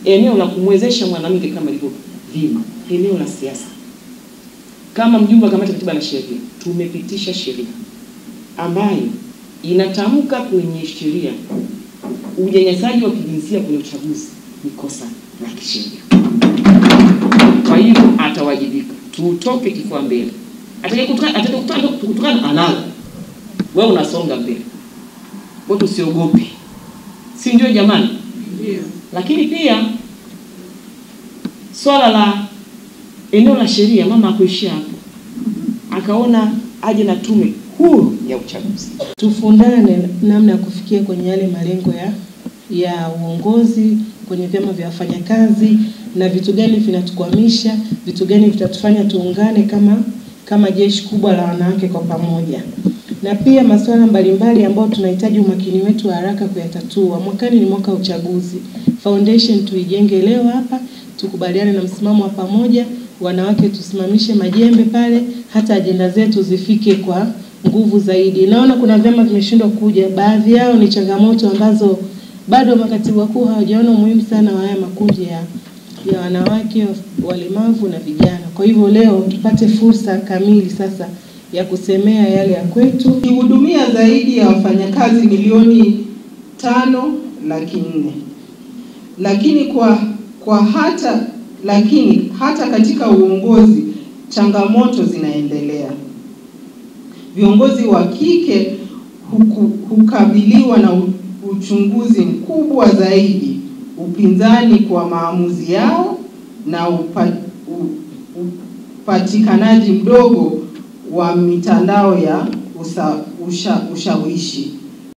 eneo la kumwezesha mwanamke kama ilivyo vima, eneo la siasa. Kama mjumbe wa kamati katiba na sheria, tumepitisha sheria ambayo inatamka kwenye sheria unyanyasaji wa kijinsia kwenye uchaguzi ni kosa la kisheria. Kwa hiyo atawajibika. Tutoke kifua mbele. Atakayekutana analo. Wewe unasonga mbele. Wewe usiogope. Si ndio jamani? Ndio. Lakini pia swala la eneo la sheria, mama akuishia hapo. Akaona aje na tume huru ya uchaguzi. Tufundane namna ya kufikia kwenye yale malengo ya uongozi kwenye vyama vya wafanyakazi, na vitu gani vinatukwamisha, vitu gani vitatufanya tuungane kama jeshi kubwa la wanawake kwa pamoja. Na pia masuala mbalimbali ambayo tunahitaji umakini wetu haraka kuyatatua. Mwakani ni mwaka wa uchaguzi. Foundation tuijenge leo hapa, tukubaliane na msimamo wa pamoja, wanawake tusimamishe majembe pale, hata ajenda zetu zifike kwa nguvu zaidi. Naona kuna vyama vimeshindwa kuja, baadhi yao ni changamoto ambazo bado makatibu wakuu hawajaona umuhimu sana wa haya makundi ya wanawake, walemavu na vijana. Kwa hivyo leo tupate fursa kamili sasa ya kusemea yale ya kwetu. Ihudumia zaidi ya wafanyakazi milioni 5.4 laki. Lakini hata katika uongozi changamoto zinaendelea. Viongozi wa kike hukabiliwa na uchunguzi mkubwa zaidi, upinzani kwa maamuzi yao na upatikanaji mdogo wa mitandao ya ushawishi.